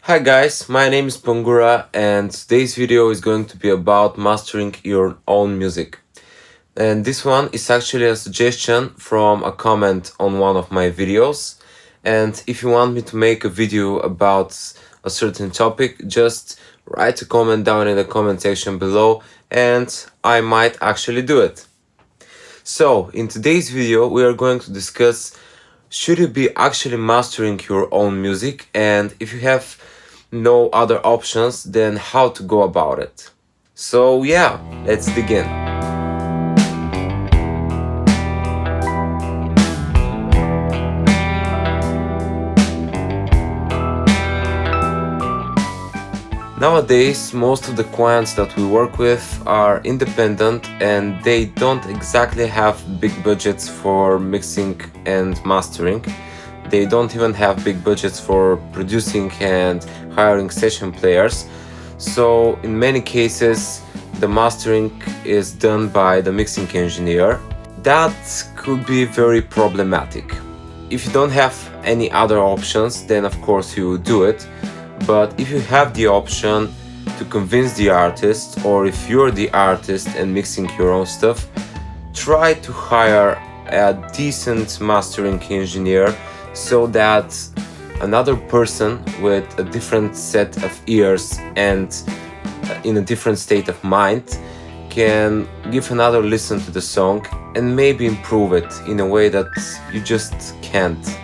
Hi guys, my name is Pangura and today's video is going to be about mastering your own music. And this one is actually a suggestion from a comment on one of my videos. And if you want me to make a video about a certain topic, just write a comment down in the comment section below and I might actually do it. So, in today's video, we are going to discuss should you be actually mastering your own music, and if you have no other options, then how to go about it. So yeah, let's begin. Nowadays, most of the clients that we work with are independent and they don't exactly have big budgets for mixing and mastering. They don't even have big budgets for producing and hiring session players. So in many cases, the mastering is done by the mixing engineer. That could be very problematic. If you don't have any other options, then of course you do it. But if you have the option to convince the artist, or if you're the artist and mixing your own stuff, try to hire a decent mastering engineer so that another person with a different set of ears and in a different state of mind can give another listen to the song and maybe improve it in a way that you just can't.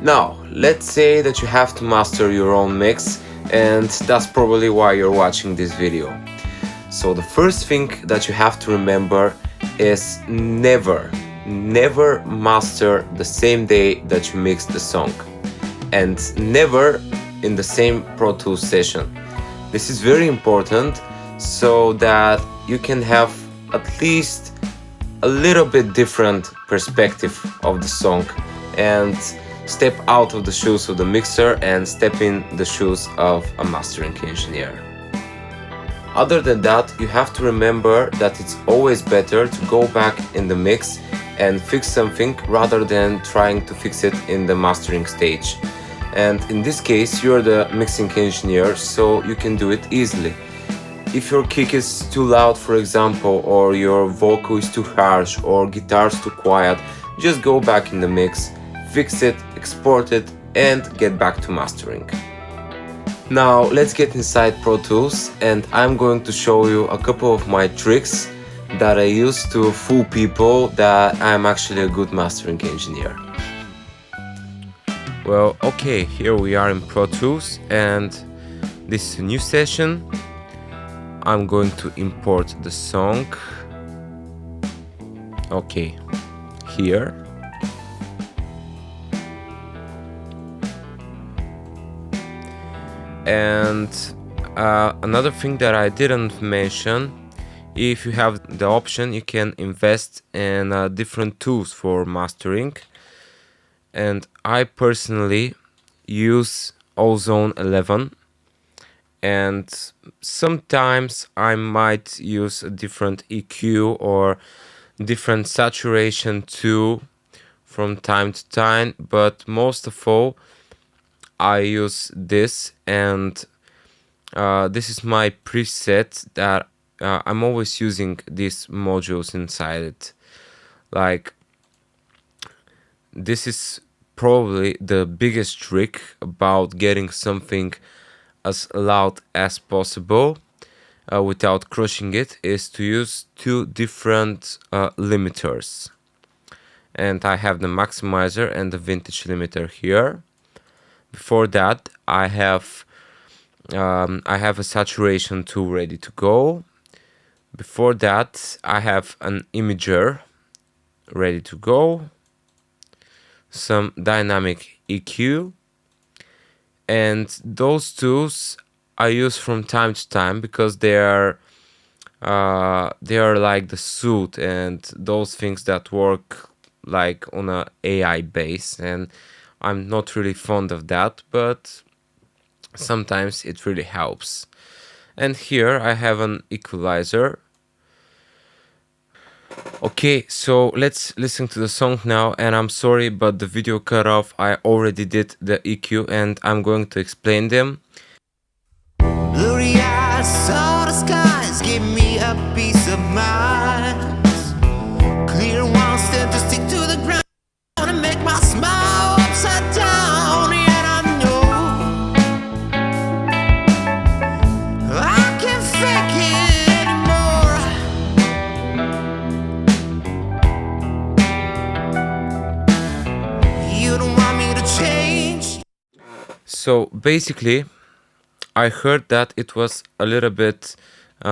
Now, let's say that you have to master your own mix, and that's probably why you're watching this video. So the first thing that you have to remember is never master the same day that you mix the song, and never in the same Pro Tools session. This is very important so that you can have at least a little bit different perspective of the song and step out of the shoes of the mixer and step in the shoes of a mastering engineer. Other than that, you have to remember that it's always better to go back in the mix and fix something rather than trying to fix it in the mastering stage. And in this case, you're the mixing engineer, so you can do it easily. If your kick is too loud, for example, or your vocal is too harsh or guitar's too quiet, just go back in the mix, fix it, export it, and get back to mastering. Now let's get inside Pro Tools, and I'm going to show you a couple of my tricks that I use to fool people that I'm actually a good mastering engineer. Well, okay, here we are in Pro Tools, and this is a new session. I'm going to import the song. Okay, here. And another thing that I didn't mention, if you have the option, you can invest in different tools for mastering. And I personally use Ozone 11, and sometimes I might use a different EQ or different saturation too from time to time, but most of all I use this, and this is my preset that I'm always using these modules inside it. Like, this is probably the biggest trick about getting something as loud as possible without crushing it, is to use two different limiters. And I have the maximizer and the vintage limiter here. Before that, I have a saturation tool ready to go. Before that, I have an imager ready to go, some dynamic EQ, and those tools I use from time to time because they are like the suit and those things that work like on a AI base, and I'm not really fond of that, but sometimes it really helps. And here I have an equalizer. Okay, so let's listen to the song now, and I'm sorry but the video cut off. I already did the EQ and I'm going to explain them. Blurry eyes saw the skies, give me a peace of mind. Clear ones tend to stick to the ground and make my smile upside down. Yet I know I can't fake it anymore. You don't want me to change. So basically, I heard that it was a little bit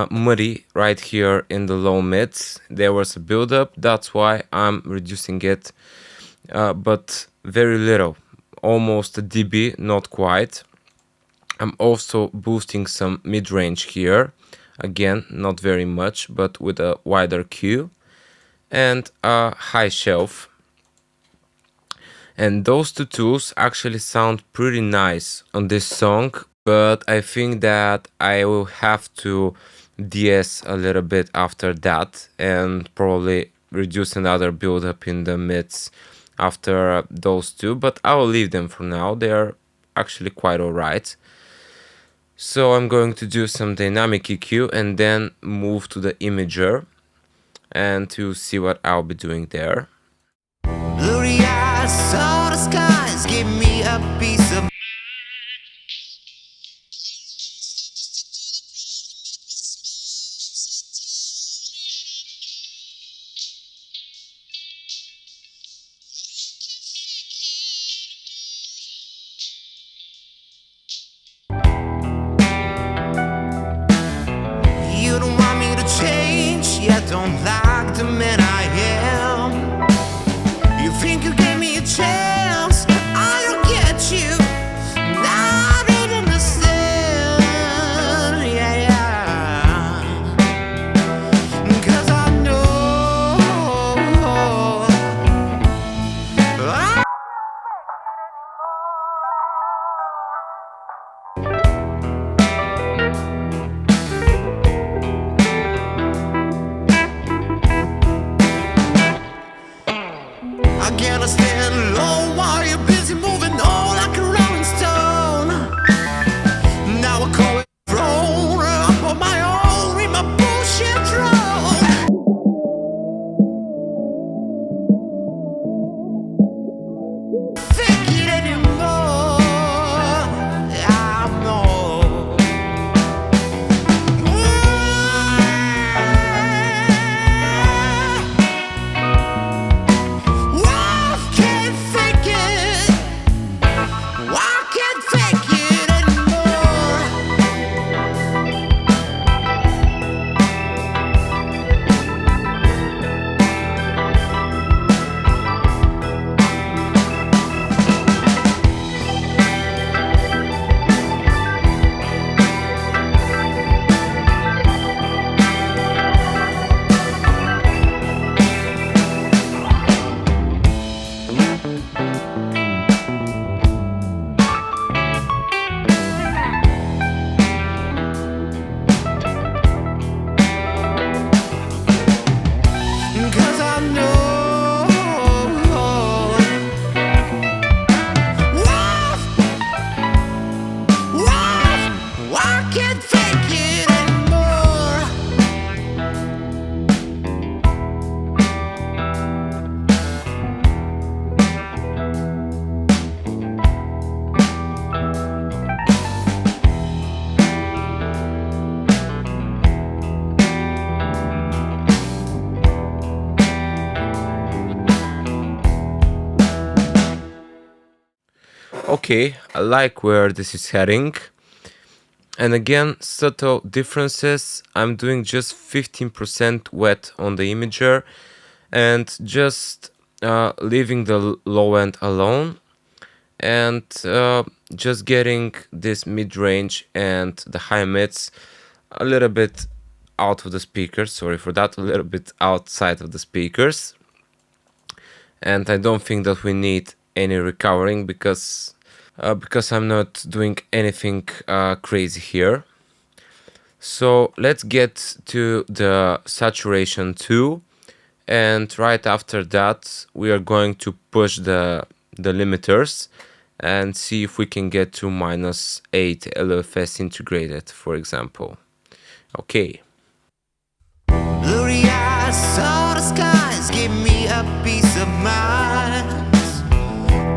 muddy right here in the low mids. There was a buildup, that's why I'm reducing it, but very little, almost a dB, not quite. I'm also boosting some mid-range here, again not very much, but with a wider Q and a high shelf. And those two tools actually sound pretty nice on this song, but I think that I will have to DS a little bit after that and probably reduce another build-up in the mids after those two, but I will leave them for now. They're actually quite alright. So I'm going to do some dynamic EQ and then move to the imager and to see what I'll be doing there. Blurry eyes saw the skies, give me a piece of. You don't want me to change, yet don't like the man I am. You think you gave me a chance, I don't get you. Now I don't understand, yeah, yeah. 'Cause I know I can't stand low while you're busy moving on like a rolling stone. Now I call it thrown up on my own with my bullshit drone. Think it anymore, I know. Why can't fake it? Why can't fake it anymore? Cause I know why can't fake it anymore? Okay, I like where this is heading. And again, subtle differences. I'm doing just 15% wet on the imager and just leaving the low end alone and just getting this mid-range and the high mids a little bit out of the speakers. Sorry for that, a little bit outside of the speakers. And I don't think that we need any recovering because I'm not doing anything crazy here. So let's get to the saturation too, and right after that we are going to push the limiters and see if we can get to -8 LFS integrated, for example. Okay. Blurry eyes saw the skies, give me a peace of mind.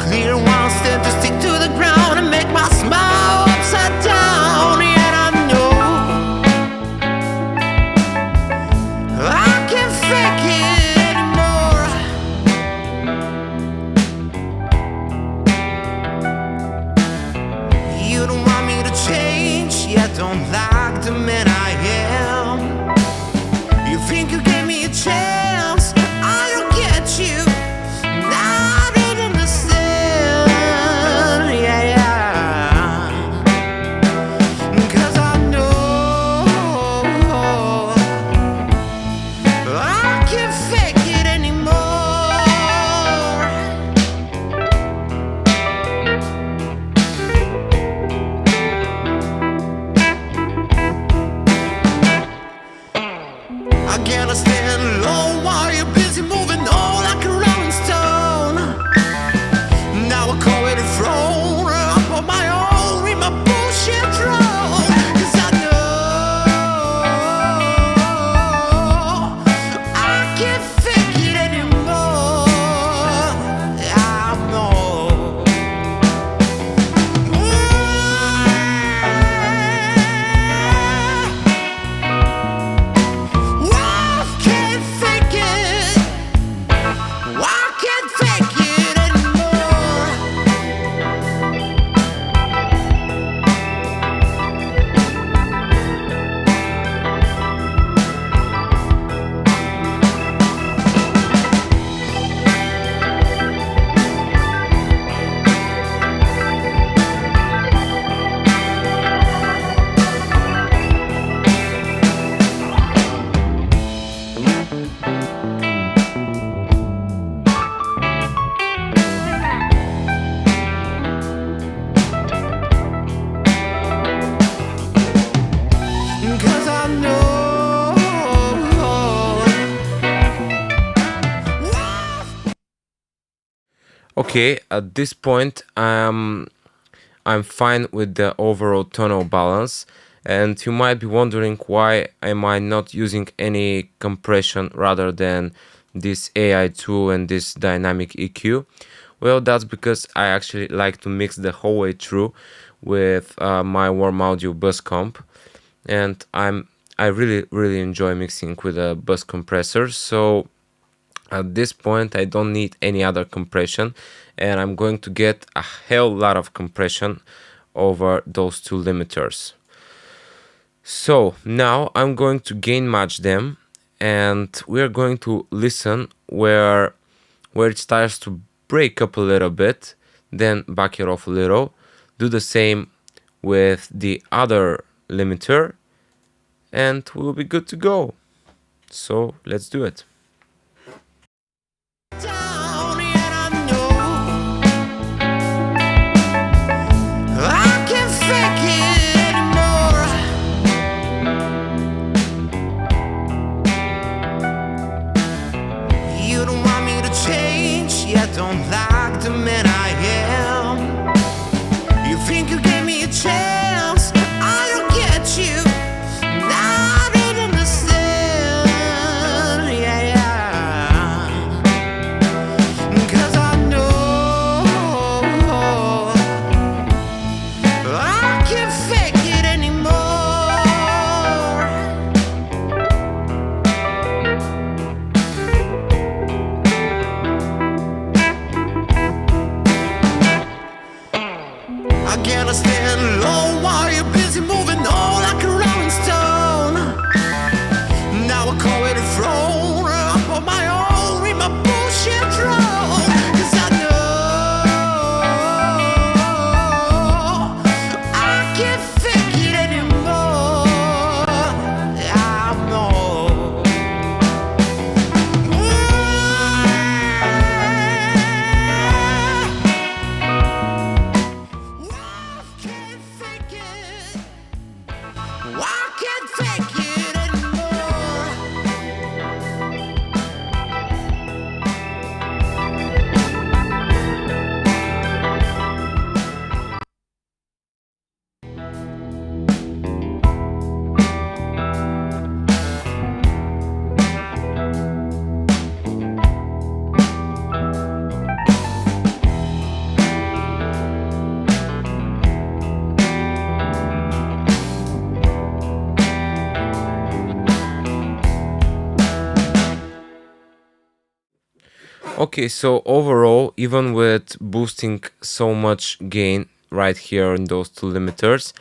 Clear ones tend to stick to the ground and make my smile upside down. Yet I know I can't fake it anymore. You don't want me to change, yet don't like the man I am. You think you gave me a chance, I don't get you. Now I don't understand, yeah, yeah. 'Cause I know I can't fake it anymore. I can't stand low while you're busy moving on like a rolling stone. Now I call it a throne. Up on my own, read my bullshit throne. 'Cause I know I can't fake it anymore. I know. Why can't fake it? Why can't fake it anymore? Cause I know. Okay, at this point I'm fine with the overall tonal balance, and you might be wondering why am I not using any compression rather than this AI tool and this dynamic EQ. Well, that's because I actually like to mix the whole way through with my warm audio bus comp, and I really enjoy mixing with a bus compressor. So at this point I don't need any other compression, and I'm going to get a hell lot of compression over those two limiters. So now I'm going to gain match them, and we're going to listen where it starts to break up a little bit, then back it off a little. Do the same with the other limiter, and we'll be good to go. So let's do it. Down, yet I know I can't fake it anymore. You don't want me to change, yet don't like the man I am. You think you gave me a chance, I don't get you. Now I don't understand, yeah, yeah. 'Cause I know I can't fake it anymore. I can't stand low while you're busy moving on like a rolling stone. Now I call it a throne. Up on my own, read my bullshit throne. 'Cause I know I can't fake it anymore. I know. Why can't fake it? Why can't fake it anymore? Okay, so overall, even with boosting so much gain right here in those two limiters,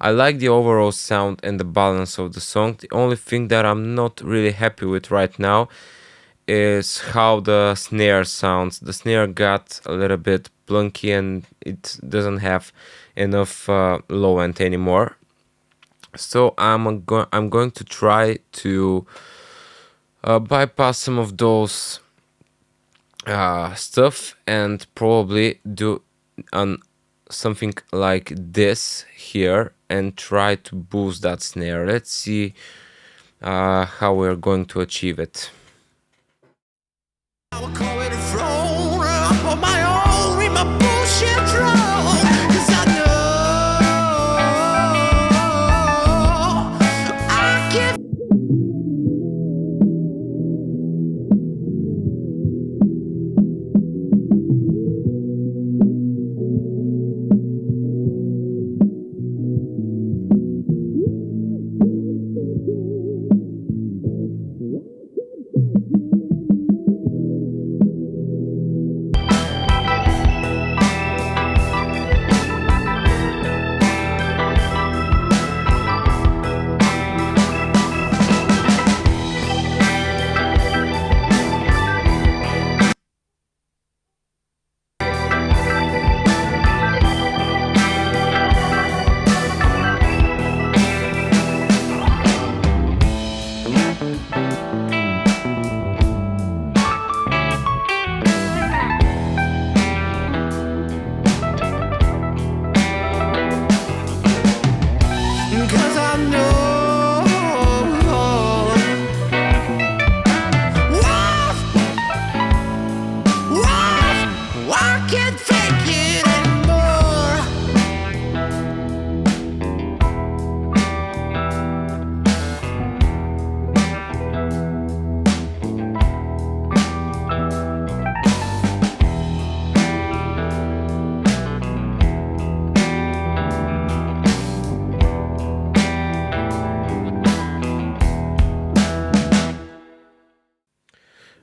I like the overall sound and the balance of the song. The only thing that I'm not really happy with right now is how the snare sounds. The snare got a little bit plunky and it doesn't have enough low end anymore. So I'm going to try to bypass some of those stuff and probably do something like this here and try to boost that snare. Let's see how we're going to achieve it. I will call it a throne on my own, read my bullshit throne. 'Cause I know I can't.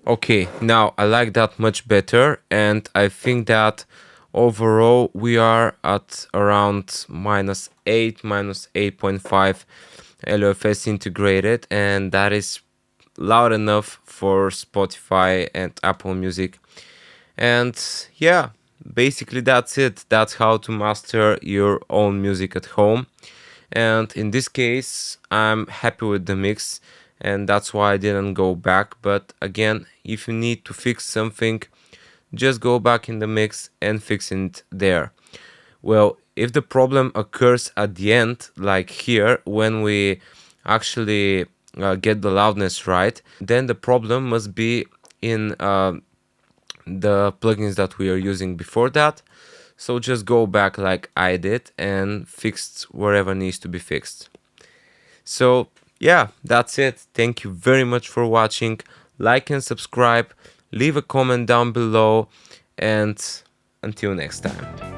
Okay, now I like that much better, and I think that overall we are at around -8, -8.5 LFS integrated, and that is loud enough for Spotify and Apple Music. And yeah, basically that's it. That's how to master your own music at home. And in this case, I'm happy with the mix, and that's why I didn't go back. But again, if you need to fix something, just go back in the mix and fix it there. Well, if the problem occurs at the end, like here, when we actually get the loudness right, then the problem must be in the plugins that we are using before that. So just go back like I did and fix wherever needs to be fixed. So yeah, that's it. Thank you very much for watching. Like and subscribe, leave a comment down below, and until next time.